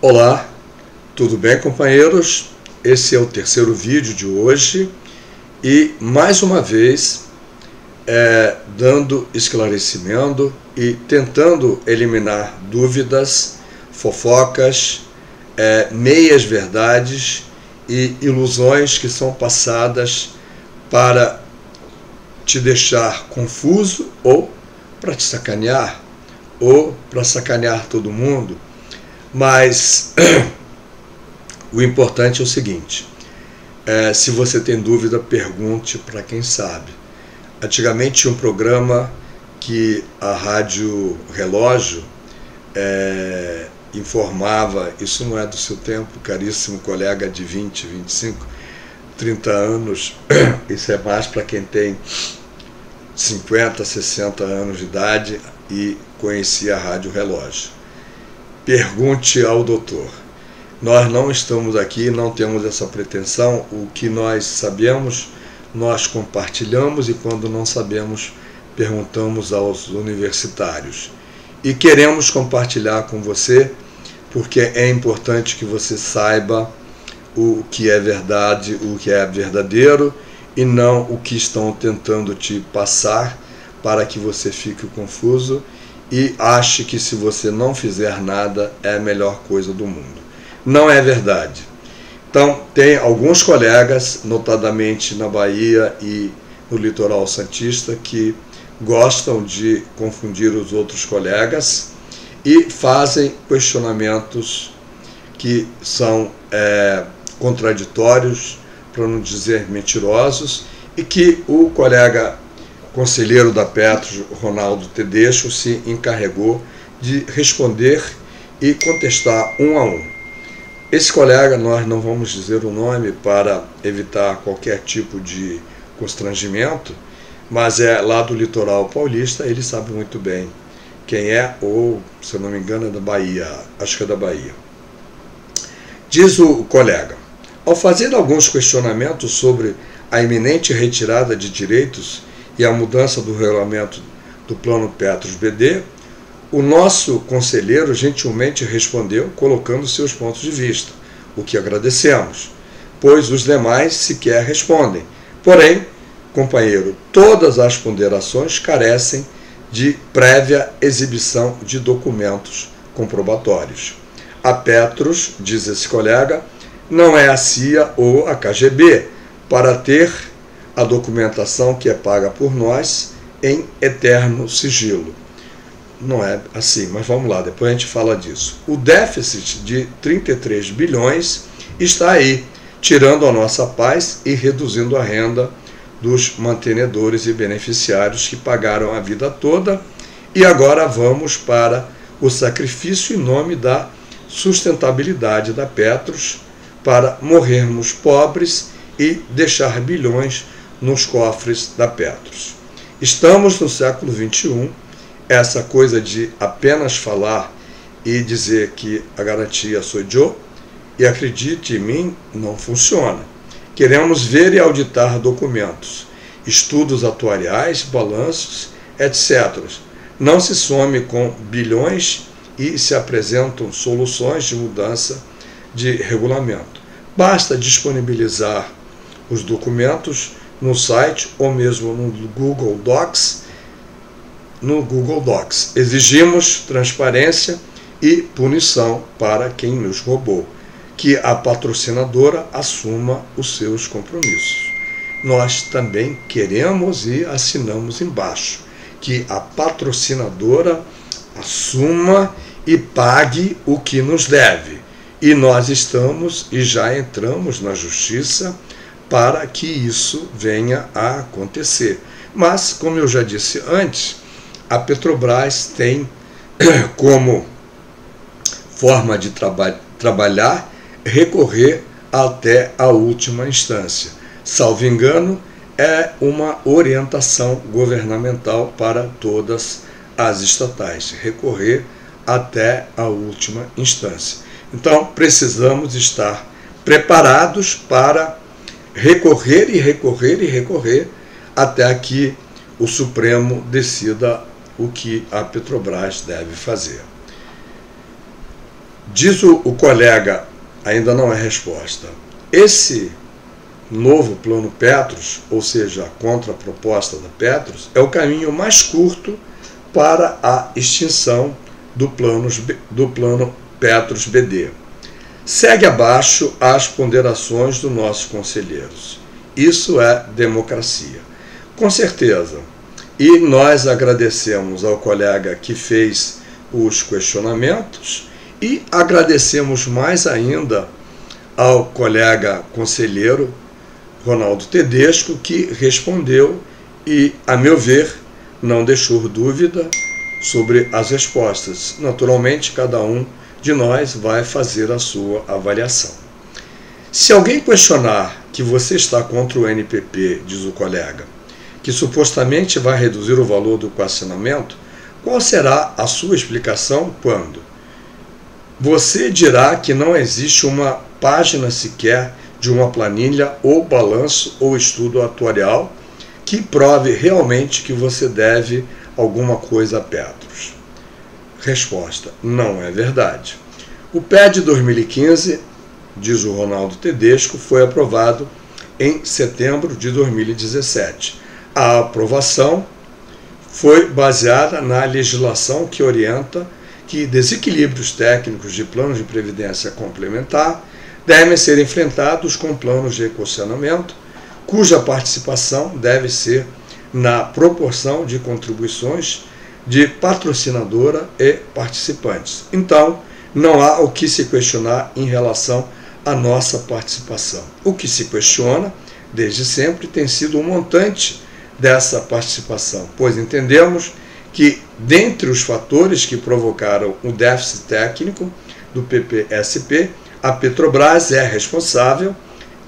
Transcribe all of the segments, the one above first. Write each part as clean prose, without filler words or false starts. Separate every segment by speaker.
Speaker 1: Olá, tudo bem, companheiros? Esse é o terceiro vídeo de hoje e, mais uma vez, dando esclarecimento e tentando eliminar dúvidas, fofocas, meias-verdades e ilusões que são passadas para te deixar confuso ou para te sacanear ou para sacanear todo mundo. Mas o importante é o seguinte, se você tem dúvida, pergunte para quem sabe. Antigamente tinha um programa que a Rádio Relógio informava, isso não é do seu tempo, caríssimo colega de 20, 25, 30 anos, isso é mais para quem tem 50, 60 anos de idade e conhecia a Rádio Relógio. Pergunte ao doutor. Nós não estamos aqui, não temos essa pretensão. O que nós sabemos, nós compartilhamos, e quando não sabemos, perguntamos aos universitários. E queremos compartilhar com você, porque é importante que você saiba o que é verdade, o que é verdadeiro, e não o que estão tentando te passar para que você fique confuso e ache que se você não fizer nada é a melhor coisa do mundo. Não é verdade. Então, tem alguns colegas, notadamente na Bahia e no litoral santista, que gostam de confundir os outros colegas e fazem questionamentos que são contraditórios, para não dizer mentirosos, e que o colega conselheiro da Petros, Ronaldo Tedesco, se encarregou de responder e contestar um a um. Esse colega, nós não vamos dizer o nome para evitar qualquer tipo de constrangimento, mas é lá do litoral paulista, ele sabe muito bem quem é, ou, se eu não me engano, é da Bahia, acho que é da Bahia. Diz o colega: ao fazer alguns questionamentos sobre a iminente retirada de direitos e a mudança do regulamento do Plano Petros BD, o nosso conselheiro gentilmente respondeu colocando seus pontos de vista, o que agradecemos, pois os demais sequer respondem. Porém, companheiro, todas as ponderações carecem de prévia exibição de documentos comprobatórios. A Petros, diz esse colega, não é a CIA ou a KGB para ter a documentação que é paga por nós em eterno sigilo. Não é assim, mas vamos lá, depois a gente fala disso. O déficit de 33 bilhões está aí, tirando a nossa paz e reduzindo a renda dos mantenedores e beneficiários que pagaram a vida toda, e agora vamos para o sacrifício em nome da sustentabilidade da Petros, para morrermos pobres e deixar bilhões nos cofres da Petros. Estamos no século XXI, essa coisa de apenas falar e dizer que a garantia sou eu, e acredite em mim, não funciona. Queremos ver e auditar documentos, estudos atuariais, balanços, etc. Não se some com bilhões e se apresentam soluções de mudança de regulamento. Basta disponibilizar os documentos no site ou mesmo no Google Docs. Exigimos transparência e punição para quem nos roubou, que a patrocinadora assuma os seus compromissos. Nós também queremos e assinamos embaixo que a patrocinadora assuma e pague o que nos deve. E nós estamos e já entramos na justiça para que isso venha a acontecer. Mas, como eu já disse antes, a Petrobras tem como forma de trabalhar recorrer até a última instância. Salvo engano, é uma orientação governamental para todas as estatais, recorrer até a última instância. Então, precisamos estar preparados para recorrer e recorrer e recorrer até que o Supremo decida o que a Petrobras deve fazer. Diz o colega, ainda não é resposta. Esse novo plano Petros, ou seja, a contraproposta da Petros, é o caminho mais curto para a extinção do plano Petros BD. Segue abaixo as ponderações dos nossos conselheiros. Isso é democracia. Com certeza. E nós agradecemos ao colega que fez os questionamentos e agradecemos mais ainda ao colega conselheiro Ronaldo Tedesco, que respondeu e, a meu ver, não deixou dúvida sobre as respostas. Naturalmente, cada um de nós vai fazer a sua avaliação. Se alguém questionar que você está contra o NPP, diz o colega, que supostamente vai reduzir o valor do equacionamento, qual será a sua explicação quando? Você dirá que não existe uma página sequer de uma planilha ou balanço ou estudo atuarial que prove realmente que você deve alguma coisa a Petros. Resposta: não é verdade. O PED 2015, diz o Ronaldo Tedesco, foi aprovado em setembro de 2017. A aprovação foi baseada na legislação que orienta que desequilíbrios técnicos de planos de previdência complementar devem ser enfrentados com planos de equacionamento, cuja participação deve ser na proporção de contribuições de patrocinadora e participantes. Então, não há o que se questionar em relação à nossa participação. O que se questiona, desde sempre, tem sido o montante dessa participação, pois entendemos que, dentre os fatores que provocaram o déficit técnico do PPSP, a Petrobras é responsável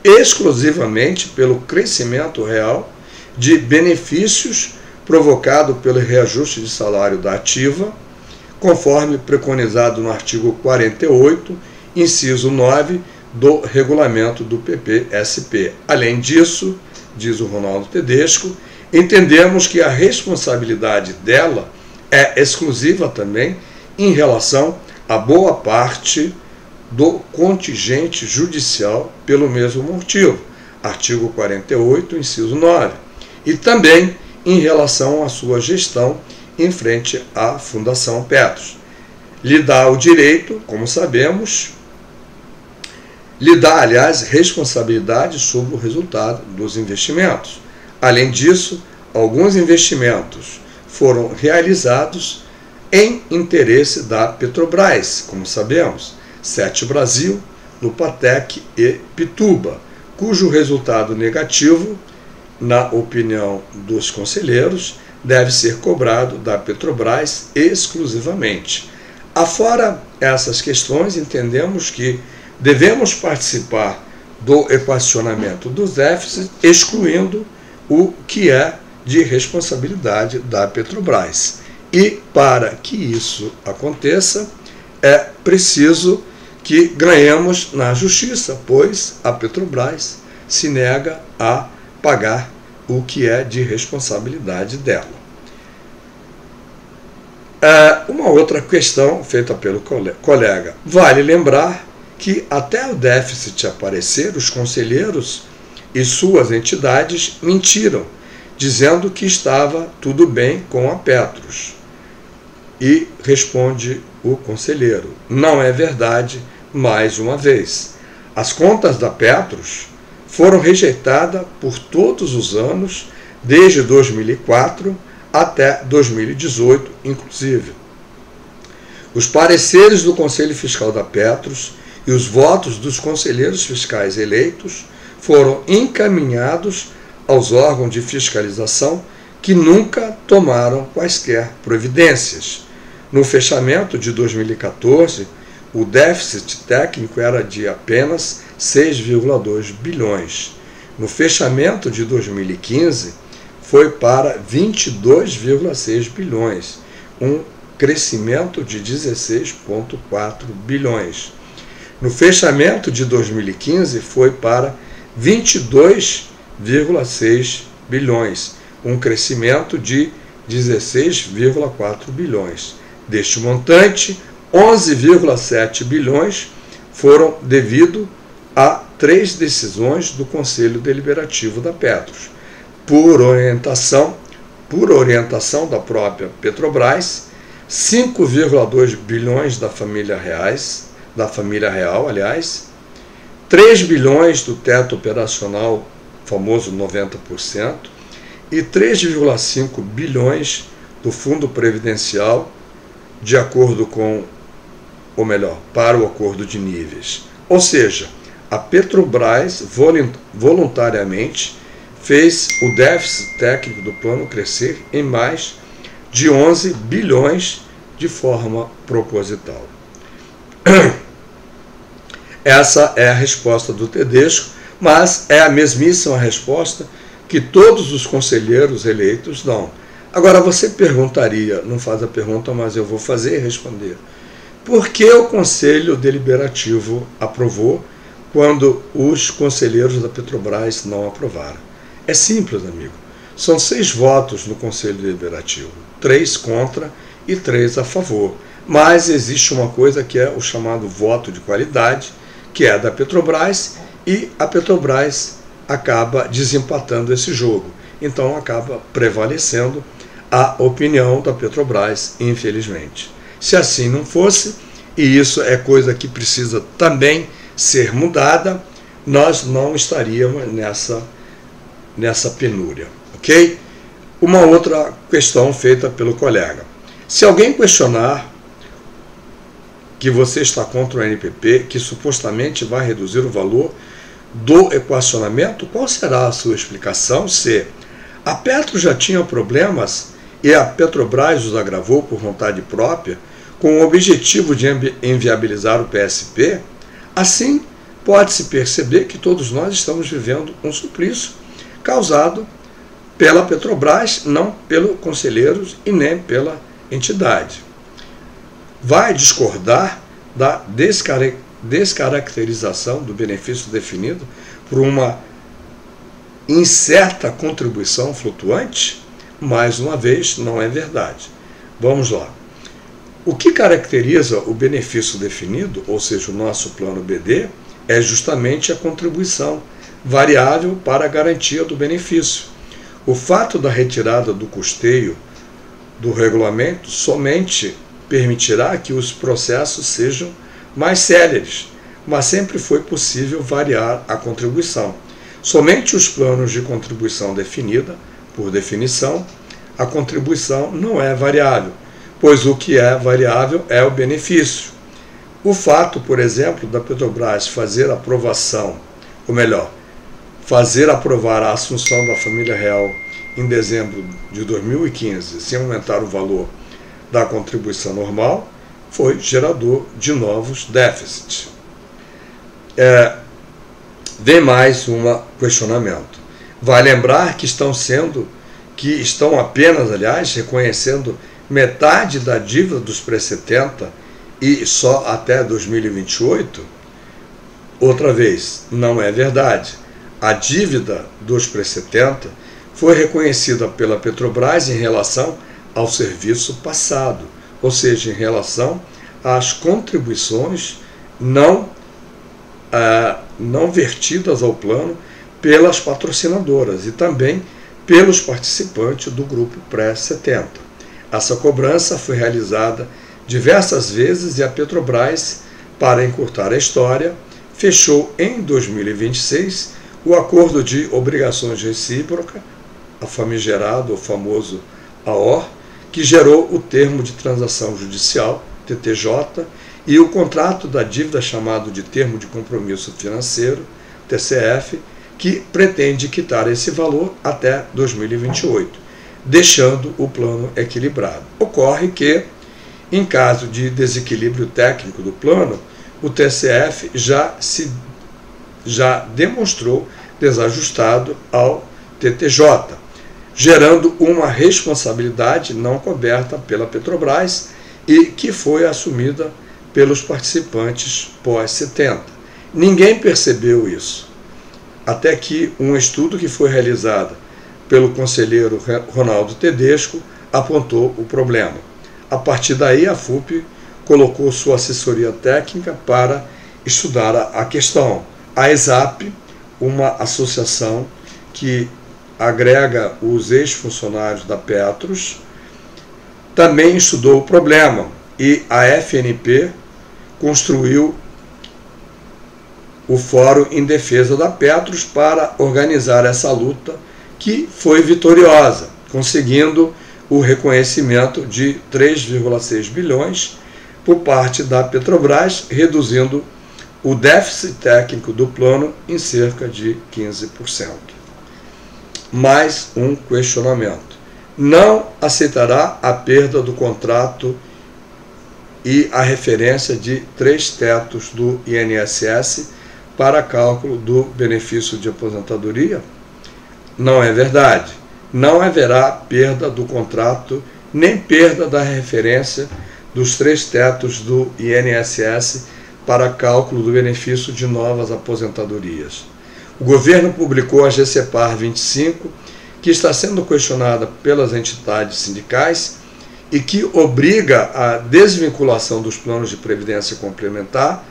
Speaker 1: exclusivamente pelo crescimento real de benefícios provocado pelo reajuste de salário da ativa, conforme preconizado no artigo 48, inciso 9 do regulamento do PPSP. Além disso, diz o Ronaldo Tedesco, entendemos que a responsabilidade dela é exclusiva também em relação a boa parte do contingente judicial pelo mesmo motivo, artigo 48, inciso 9, e também em relação à sua gestão em frente à Fundação Petros. Lhe dá o direito, como sabemos, lhe dá, aliás, responsabilidade sobre o resultado dos investimentos. Além disso, alguns investimentos foram realizados em interesse da Petrobras, como sabemos, Sete Brasil, Lupatec e Pituba, cujo resultado negativo, na opinião dos conselheiros, deve ser cobrado da Petrobras exclusivamente. Afora essas questões, entendemos que devemos participar do equacionamento dos déficits, excluindo o que é de responsabilidade da Petrobras. E para que isso aconteça, é preciso que ganhemos na justiça, pois a Petrobras se nega a pagar o que é de responsabilidade dela. Uma outra questão feita pelo colega. Vale lembrar que até o déficit aparecer, os conselheiros e suas entidades mentiram, dizendo que estava tudo bem com a Petros. E responde o conselheiro: não é verdade, mais uma vez. As contas da Petros foram rejeitadas por todos os anos, desde 2004 até 2018, inclusive. Os pareceres do Conselho Fiscal da Petros e os votos dos conselheiros fiscais eleitos foram encaminhados aos órgãos de fiscalização que nunca tomaram quaisquer providências. No fechamento de 2014, o déficit técnico era de apenas 6,2 bilhões. No fechamento de 2015, foi para 22,6 bilhões, um crescimento de 16,4 bilhões. No fechamento de 2015, foi para 22,6 bilhões, um crescimento de 16,4 bilhões. Deste montante, 11,7 bilhões foram devido a 3 decisões do Conselho Deliberativo da Petros, por orientação da própria Petrobras, 5,2 bilhões da família real, 3 bilhões do teto operacional, famoso 90%, e 3,5 bilhões do Fundo Previdencial, de acordo com, ou melhor, para o acordo de níveis. Ou seja, a Petrobras voluntariamente fez o déficit técnico do plano crescer em mais de 11 bilhões de forma proposital. Essa é a resposta do Tedesco, mas é a mesmíssima resposta que todos os conselheiros eleitos dão. Agora você perguntaria, não faz a pergunta, mas eu vou fazer e responder. Por que o Conselho Deliberativo aprovou quando os conselheiros da Petrobras não aprovaram? É simples, amigo. São 6 votos no Conselho Deliberativo, 3 contra e 3 a favor. Mas existe uma coisa que é o chamado voto de qualidade, que é da Petrobras, e a Petrobras acaba desempatando esse jogo. Então acaba prevalecendo a opinião da Petrobras, infelizmente. Se assim não fosse, e isso é coisa que precisa também ser mudada, nós não estaríamos nessa penúria, ok? Uma outra questão feita pelo colega. Se alguém questionar que você está contra o NPP, que supostamente vai reduzir o valor do equacionamento, qual será a sua explicação? Se a Petro já tinha problemas e a Petrobras os agravou por vontade própria, com o objetivo de inviabilizar o PSP, assim pode-se perceber que todos nós estamos vivendo um suplício causado pela Petrobras, não pelos conselheiros e nem pela entidade. Vai discordar da descaracterização do benefício definido por uma incerta contribuição flutuante? Mais uma vez, não é verdade. Vamos lá. O que caracteriza o benefício definido, ou seja, o nosso plano BD, é justamente a contribuição variável para a garantia do benefício. O fato da retirada do custeio do regulamento somente permitirá que os processos sejam mais céleres, mas sempre foi possível variar a contribuição. Somente os planos de contribuição definida, por definição, a contribuição não é variável, pois o que é variável é o benefício. O fato, por exemplo, da Petrobras fazer aprovação, ou melhor, fazer aprovar a assunção da família real em dezembro de 2015, sem aumentar o valor da contribuição normal, foi gerador de novos déficits. Vem mais um questionamento. Vai lembrar que estão apenas, aliás, reconhecendo metade da dívida dos pré-70 e só até 2028? Outra vez, não é verdade. A dívida dos pré-70 foi reconhecida pela Petrobras em relação ao serviço passado, ou seja, em relação às contribuições não vertidas ao plano pelas patrocinadoras e também pelos participantes do grupo pré-70. Essa cobrança foi realizada diversas vezes e a Petrobras, para encurtar a história, fechou em 2026 o acordo de obrigações recíprocas, a famigerado, o famoso AOR, que gerou o termo de transação judicial, TTJ, e o contrato da dívida chamado de termo de compromisso financeiro, TCF, que pretende quitar esse valor até 2028, deixando o plano equilibrado. Ocorre que, em caso de desequilíbrio técnico do plano, o TCF já demonstrou desajustado ao TTJ, gerando uma responsabilidade não coberta pela Petrobras e que foi assumida pelos participantes pós-70. Ninguém percebeu isso, até que um estudo que foi realizado pelo conselheiro Ronaldo Tedesco apontou o problema. A partir daí, a FUP colocou sua assessoria técnica para estudar a questão. A ESAP, uma associação que agrega os ex-funcionários da Petros, também estudou o problema, e a FNP construiu o Fórum em Defesa da Petros para organizar essa luta, que foi vitoriosa, conseguindo o reconhecimento de 3,6 bilhões por parte da Petrobras, reduzindo o déficit técnico do plano em cerca de 15%. Mais um questionamento. Não aceitará a perda do contrato e a referência de 3 tetos do INSS para cálculo do benefício de aposentadoria? Não é verdade. Não haverá perda do contrato, nem perda da referência dos 3 tetos do INSS para cálculo do benefício de novas aposentadorias. O governo publicou a GCPAR 25, que está sendo questionada pelas entidades sindicais e que obriga a desvinculação dos planos de previdência complementar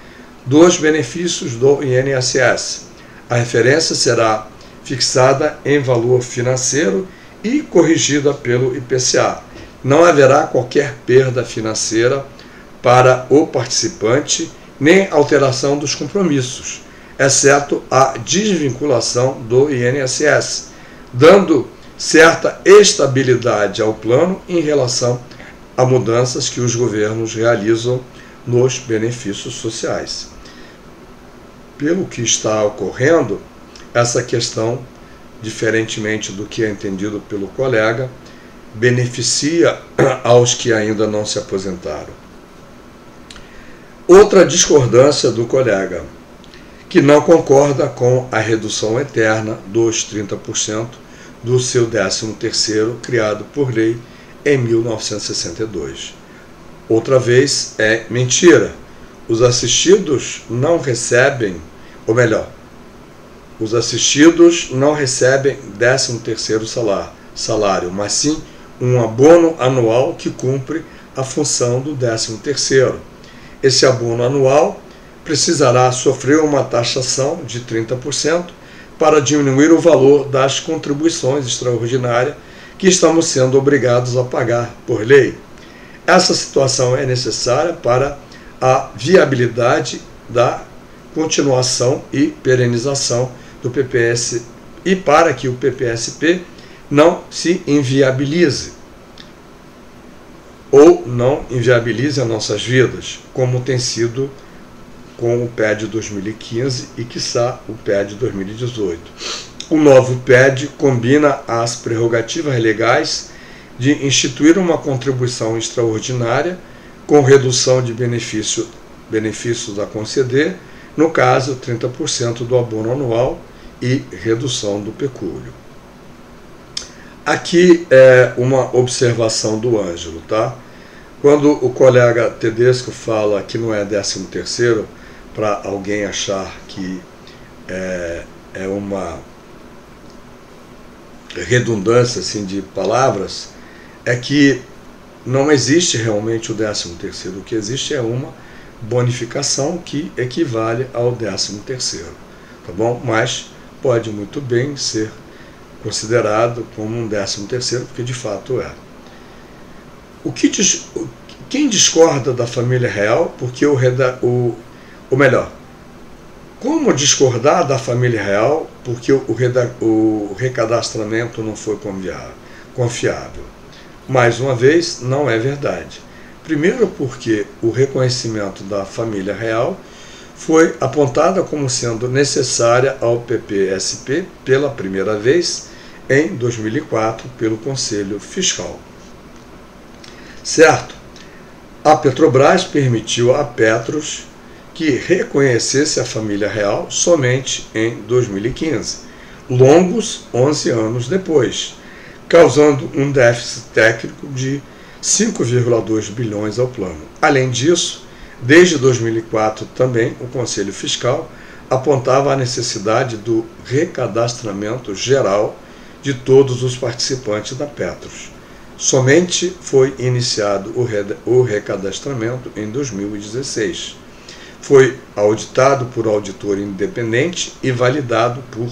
Speaker 1: dos benefícios do INSS. A referência será fixada em valor financeiro e corrigida pelo IPCA. Não haverá qualquer perda financeira para o participante, nem alteração dos compromissos, exceto a desvinculação do INSS, dando certa estabilidade ao plano em relação a mudanças que os governos realizam nos benefícios sociais. Pelo que está ocorrendo, essa questão, diferentemente do que é entendido pelo colega, beneficia aos que ainda não se aposentaram. Outra discordância do colega, que não concorda com a redução eterna dos 30% do seu 13º criado por lei em 1962. Outra vez é mentira. Os assistidos não recebem, ou melhor, os assistidos não recebem 13º salário, mas sim um abono anual que cumpre a função do 13º. Esse abono anual precisará sofrer uma taxação de 30% para diminuir o valor das contribuições extraordinárias que estamos sendo obrigados a pagar por lei. Essa situação é necessária para a viabilidade da continuação e perenização do PPS e para que o PPSP não se inviabilize ou não inviabilize as nossas vidas, como tem sido com o PED 2015 e, quiçá, o PED 2018. O novo PED combina as prerrogativas legais de instituir uma contribuição extraordinária com redução de benefícios a conceder, no caso, 30% do abono anual e redução do pecúlio. Aqui é uma observação do Ângelo, tá? Quando o colega Tedesco fala que não é 13º, para alguém achar que é uma redundância assim, de palavras, é que não existe realmente o 13º. O que existe é uma bonificação que equivale ao 13º, tá bom? Mas pode muito bem ser considerado como um 13º, porque de fato é. Quem discorda da família real, porque ou melhor, como discordar da família real porque o recadastramento não foi confiável? Mais uma vez, não é verdade. Primeiro porque o reconhecimento da família real foi apontada como sendo necessária ao PPSP pela primeira vez em 2004 pelo Conselho Fiscal. Certo? A Petrobras permitiu a Petros que reconhecesse a família real somente em 2015, longos 11 anos depois, causando um déficit técnico de 5,2 bilhões ao plano. Além disso, desde 2004 também o Conselho Fiscal apontava a necessidade do recadastramento geral de todos os participantes da Petros. Somente foi iniciado o recadastramento em 2016. Foi auditado por auditor independente e validado por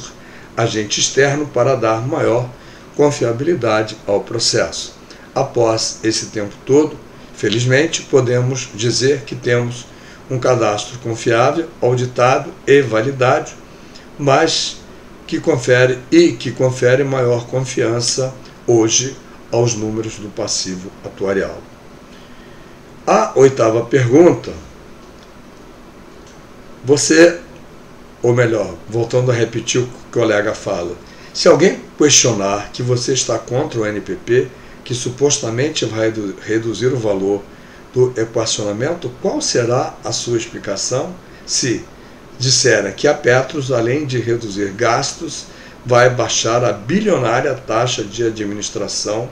Speaker 1: agente externo para dar maior confiabilidade ao processo. Após esse tempo todo, felizmente, podemos dizer que temos um cadastro confiável, auditado e validado, mas que confere maior confiança hoje aos números do passivo atuarial. A 8ª pergunta, voltando a repetir o que o colega fala, se alguém questionar que você está contra o NPP, que supostamente vai reduzir o valor do equacionamento, qual será a sua explicação se disserem que a Petros, além de reduzir gastos, vai baixar a bilionária taxa de administração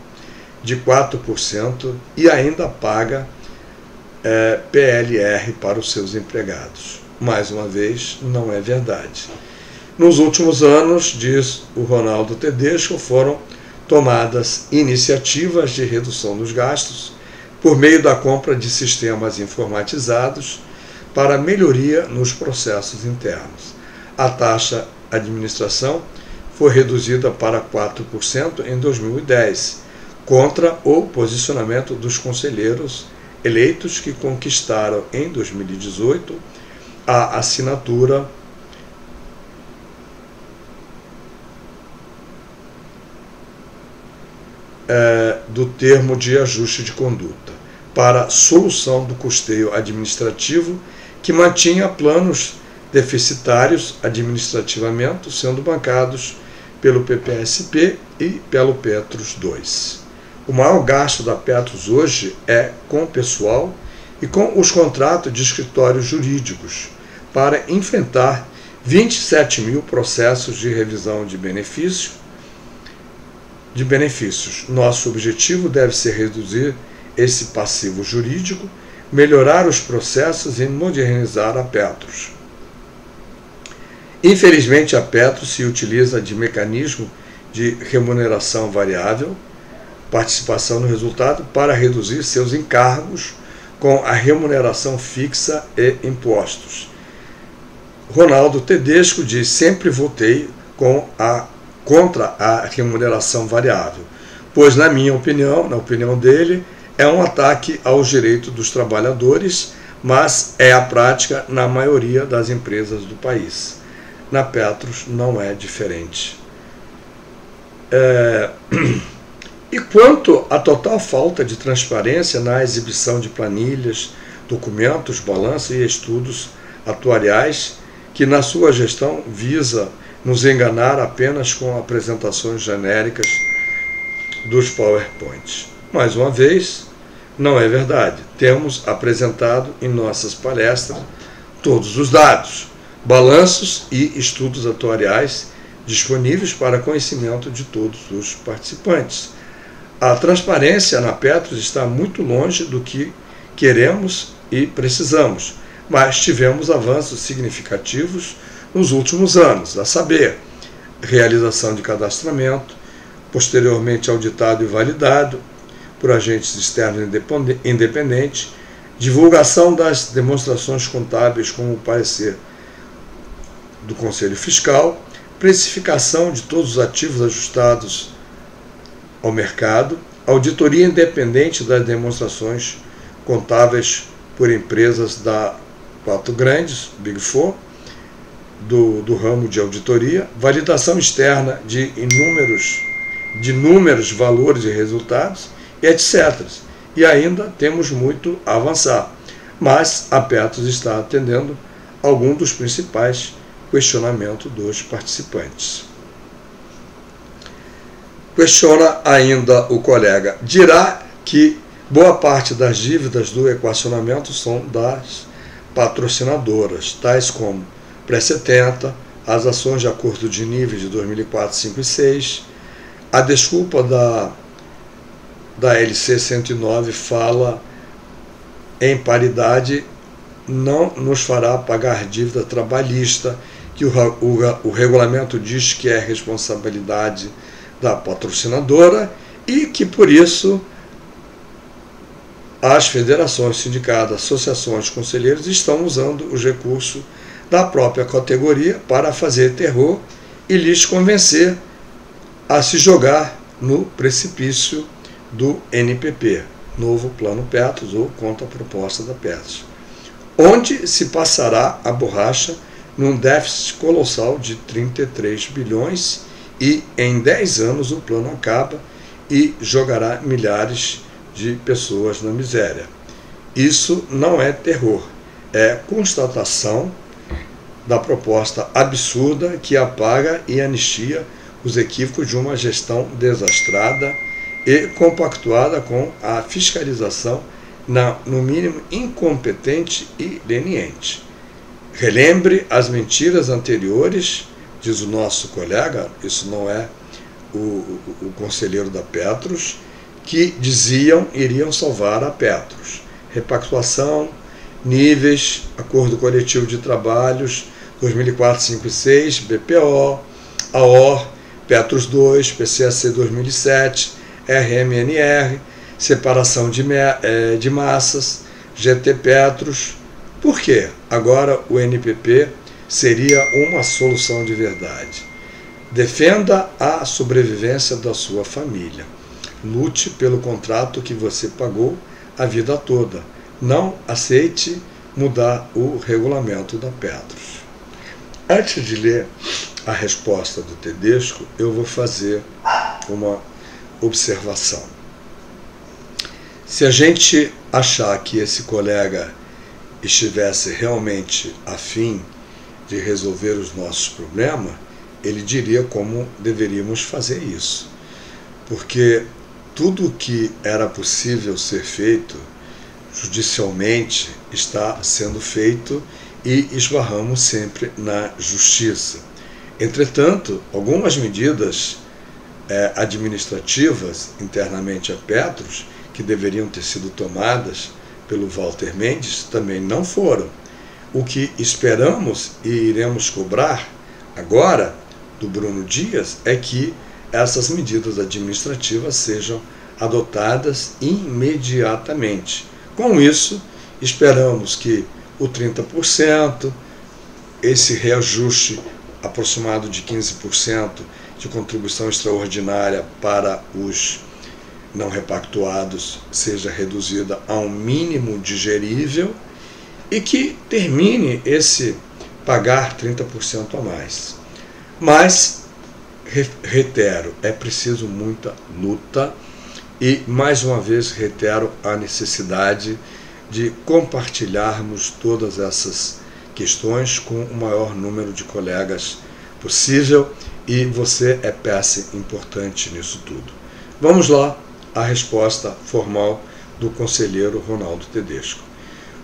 Speaker 1: de 4% e ainda paga PLR para os seus empregados? Mais uma vez, não é verdade. Nos últimos anos, diz o Ronaldo Tedesco, foram tomadas iniciativas de redução dos gastos por meio da compra de sistemas informatizados para melhoria nos processos internos. A taxa de administração foi reduzida para 4% em 2010, contra o posicionamento dos conselheiros eleitos que conquistaram em 2018 a assinatura do termo de ajuste de conduta para solução do custeio administrativo, que mantinha planos deficitários administrativamente, sendo bancados pelo PPSP e pelo Petros II. O maior gasto da Petros hoje é com o pessoal e com os contratos de escritórios jurídicos para enfrentar 27 mil processos de revisão de benefícios. Nosso objetivo deve ser reduzir esse passivo jurídico, melhorar os processos e modernizar a Petros. Infelizmente, a Petros se utiliza de mecanismo de remuneração variável, participação no resultado, para reduzir seus encargos com a remuneração fixa e impostos. Ronaldo Tedesco diz: sempre votei contra a remuneração variável, pois, na minha opinião, na opinião dele, é um ataque aos direitos dos trabalhadores, mas é a prática na maioria das empresas do país. Na Petros não é diferente. E quanto à total falta de transparência na exibição de planilhas, documentos, balanços e estudos atuariais, que na sua gestão visa nos enganar apenas com apresentações genéricas dos PowerPoints. Mais uma vez, não é verdade. Temos apresentado em nossas palestras todos os dados, balanços e estudos atuariais disponíveis para conhecimento de todos os participantes. A transparência na Petros está muito longe do que queremos e precisamos, mas tivemos avanços significativos nos últimos anos, a saber, realização de cadastramento, posteriormente auditado e validado por agentes externos independentes, divulgação das demonstrações contábeis como o parecer do Conselho Fiscal, precificação de todos os ativos ajustados ao mercado, auditoria independente das demonstrações contábeis por empresas da 4 grandes, Big Four, do ramo de auditoria, validação externa de inúmeros valores e resultados, e etc. E ainda temos muito a avançar, mas a Petros está atendendo algum dos principais questionamentos dos participantes. Questiona ainda o colega: dirá que boa parte das dívidas do equacionamento são das patrocinadoras, tais como Pré-70, as ações de acordo de níveis de 2004, 5 e 6. A desculpa da LC 109 fala em paridade não nos fará pagar dívida trabalhista, que o regulamento diz que é responsabilidade da patrocinadora, e que por isso as federações, sindicatos, associações de conselheiros estão usando os recursos da própria categoria para fazer terror e lhes convencer a se jogar no precipício do NPP, Novo Plano Petros, ou Contraproposta da Petros, onde se passará a borracha num déficit colossal de 33 bilhões e em 10 anos o plano acaba e jogará milhares de pessoas na miséria. Isso não é terror, é constatação da proposta absurda que apaga e anistia os equívocos de uma gestão desastrada e compactuada com a fiscalização, no mínimo incompetente e leniente. Relembre as mentiras anteriores, diz o nosso colega, isso não é o conselheiro da Petros, que iriam salvar a Petros. Repactuação, níveis, acordo coletivo de trabalhos, 2004, 5 e 6, BPO, AOR, Petros 2, PCAC 2007, RMNR, separação de massas, GT Petros. Por quê? Agora o NPP seria uma solução de verdade. Defenda a sobrevivência da sua família. Lute pelo contrato que você pagou a vida toda. Não aceite mudar o regulamento da Petros. Antes de ler a resposta do Tedesco, eu vou fazer uma observação. Se a gente achar que esse colega estivesse realmente afim de resolver os nossos problemas, ele diria como deveríamos fazer isso. Porque tudo o que era possível ser feito judicialmente está sendo feito e esbarramos sempre na justiça. Entretanto, algumas medidas administrativas internamente a Petros, que deveriam ter sido tomadas pelo Walter Mendes, também não foram. O que esperamos e iremos cobrar agora do Bruno Dias é que essas medidas administrativas sejam adotadas imediatamente. Com isso, esperamos que o 30%, esse reajuste aproximado de 15% de contribuição extraordinária para os não repactuados seja reduzida a um mínimo digerível e que termine esse pagar 30% a mais. Mas, reitero, é preciso muita luta e, mais uma vez, reitero a necessidade de compartilharmos todas essas questões com o maior número de colegas possível e você é peça importante nisso tudo. Vamos lá à resposta formal do conselheiro Ronaldo Tedesco.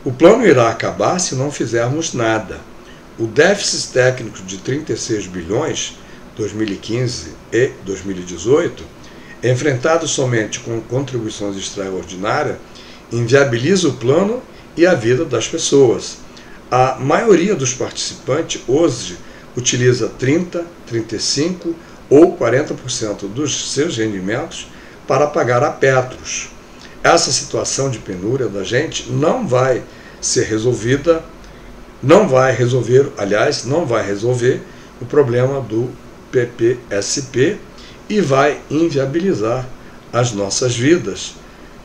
Speaker 1: O plano irá acabar se não fizermos nada. O déficit técnico de 36 bilhões 2015 e 2018, enfrentado somente com contribuições extraordinárias, inviabiliza o plano e a vida das pessoas. A maioria dos participantes hoje utiliza 30%, 35% ou 40% dos seus rendimentos para pagar a Petros. Essa situação de penúria da gente não vai ser resolvida, não vai resolver o problema do PPSP e vai inviabilizar as nossas vidas,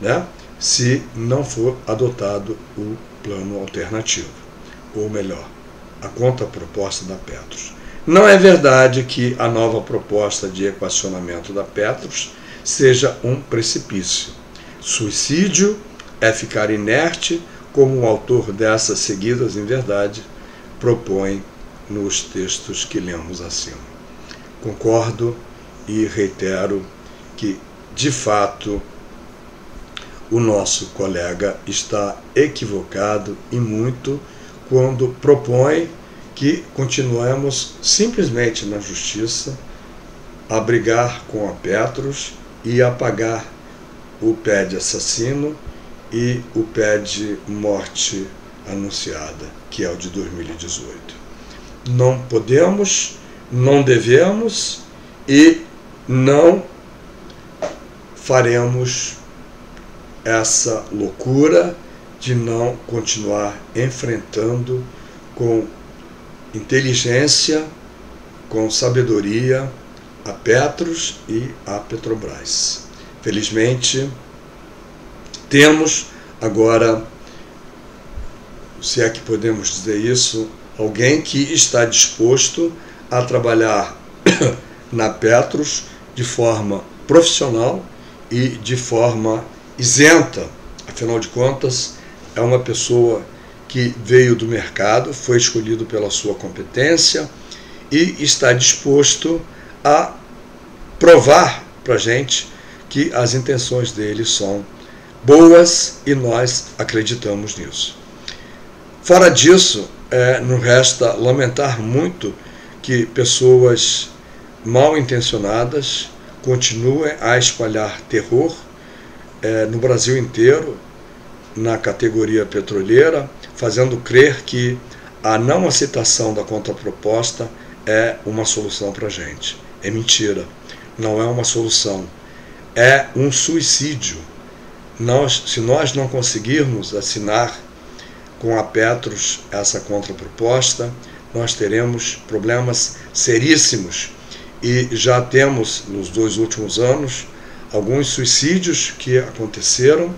Speaker 1: né, se não for adotado o plano alternativo, ou melhor, a contraproposta da Petros. Não é verdade que a nova proposta de equacionamento da Petros seja um precipício. Suicídio é ficar inerte, como o autor dessas seguidas em verdade propõe nos textos que lemos acima. Concordo e reitero que, de fato, o nosso colega está equivocado e muito quando propõe que continuemos simplesmente na justiça a brigar com a Petros e a pagar o PED assassino e o PED morte anunciada, que é o de 2018. Não podemos, não devemos e não faremos essa loucura de não continuar enfrentando com inteligência, com sabedoria, a Petros e a Petrobras. Felizmente, temos agora, se é que podemos dizer isso, alguém que está disposto a trabalhar na Petros de forma profissional e de forma isenta. Afinal de contas, é uma pessoa que veio do mercado, foi escolhido pela sua competência e está disposto a provar para a gente que as intenções dele são boas e nós acreditamos nisso. Fora disso, não resta lamentar muito que pessoas mal intencionadas continuem a espalhar terror no Brasil inteiro, na categoria petroleira, fazendo crer que a não aceitação da contraproposta é uma solução para a gente. É mentira, não é uma solução, é um suicídio. Se nós não conseguirmos assinar com a Petros essa contraproposta, nós teremos problemas seríssimos. E já temos, nos 2 últimos anos, alguns suicídios que aconteceram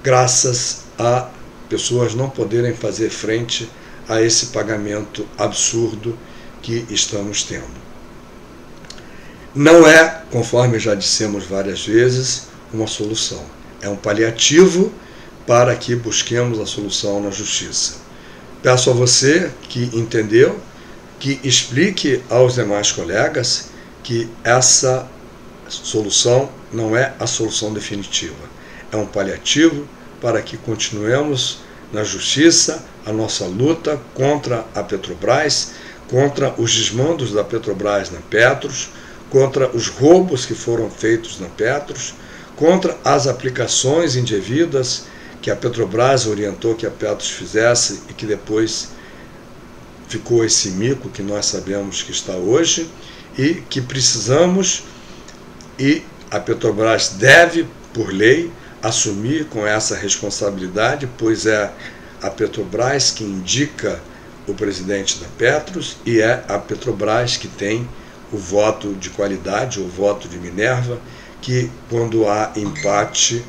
Speaker 1: graças a pessoas não poderem fazer frente a esse pagamento absurdo que estamos tendo. Não é, conforme já dissemos várias vezes, uma solução. É um paliativo para que busquemos a solução na justiça. Peço a você que entendeu, que explique aos demais colegas que essa solução não é a solução definitiva. É um paliativo para que continuemos na justiça a nossa luta contra a Petrobras, contra os desmandos da Petrobras na Petros, contra os roubos que foram feitos na Petros, contra as aplicações indevidas que a Petrobras orientou que a Petros fizesse e que depois ficou esse mico que nós sabemos que está hoje e que precisamos, e a Petrobras deve, por lei, assumir com essa responsabilidade, pois é a Petrobras que indica o presidente da Petros e é a Petrobras que tem o voto de qualidade, o voto de Minerva, que quando há empate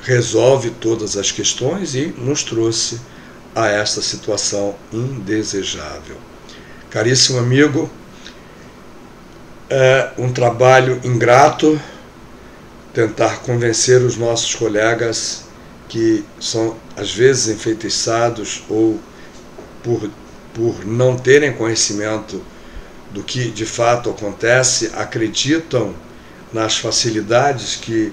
Speaker 1: resolve todas as questões e nos trouxe a esta situação indesejável. Caríssimo amigo, é um trabalho ingrato tentar convencer os nossos colegas que são às vezes enfeitiçados ou por não terem conhecimento do que de fato acontece, acreditam nas facilidades que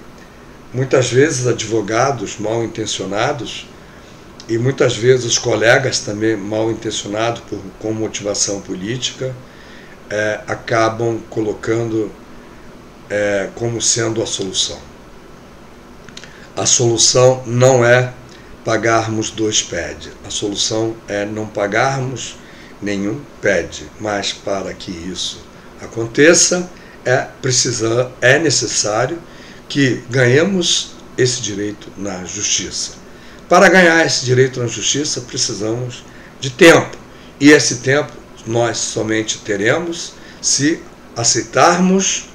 Speaker 1: muitas vezes advogados mal intencionados e muitas vezes colegas também mal intencionados com motivação política acabam colocando como sendo a solução. A solução não é pagarmos 2 PED, a solução é não pagarmos nenhum PED, mas para que isso aconteça é necessário que ganhemos esse direito na justiça. Para ganhar esse direito na justiça precisamos de tempo, e esse tempo nós somente teremos se aceitarmos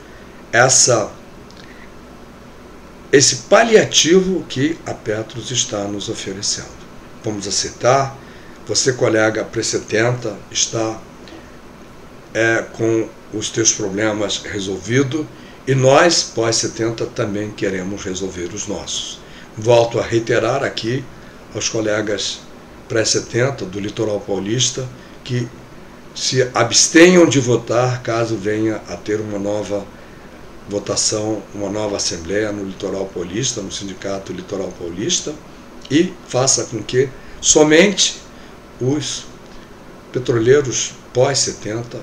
Speaker 1: esse paliativo que a Petros está nos oferecendo. Vamos aceitar. Você, colega pré-70, está com os teus problemas resolvidos e nós, pós-70, também queremos resolver os nossos. Volto a reiterar aqui aos colegas pré-70 do Litoral Paulista que se abstenham de votar caso venha a ter uma nova votação, uma nova assembleia no Litoral Paulista, no Sindicato Litoral Paulista, e faça com que somente os petroleiros pós-70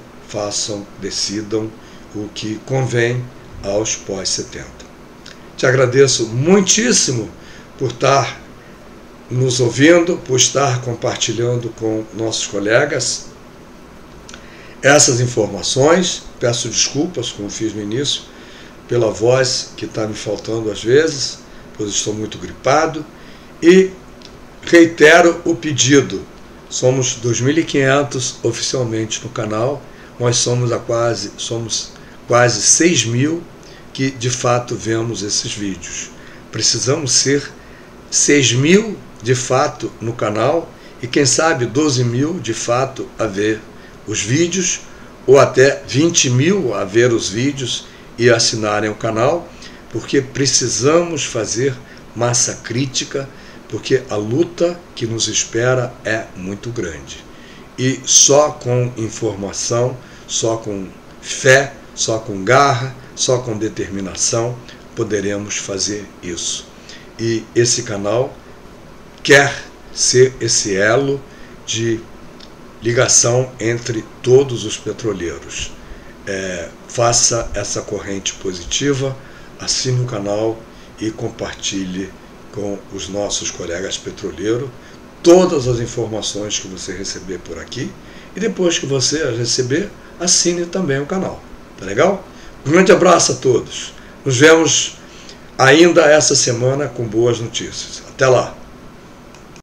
Speaker 1: decidam o que convém aos pós-70. Te agradeço muitíssimo por estar nos ouvindo, por estar compartilhando com nossos colegas essas informações. Peço desculpas, como fiz no início, pela voz que está me faltando às vezes, pois estou muito gripado, e reitero o pedido. Somos 2.500 oficialmente no canal, nós somos quase 6.000 que de fato vemos esses vídeos. Precisamos ser 6.000 de fato no canal e quem sabe 12.000 de fato a ver os vídeos, ou até 20.000 a ver os vídeos e assinarem o canal, porque precisamos fazer massa crítica, porque a luta que nos espera é muito grande. E só com informação, só com fé, só com garra, só com determinação poderemos fazer isso. E esse canal quer ser esse elo de ligação entre todos os petroleiros. Faça essa corrente positiva, assine o canal e compartilhe com os nossos colegas petroleiros todas as informações que você receber por aqui, e depois que você as receber, assine também o canal. Tá legal? Um grande abraço a todos. Nos vemos ainda essa semana com boas notícias. Até lá!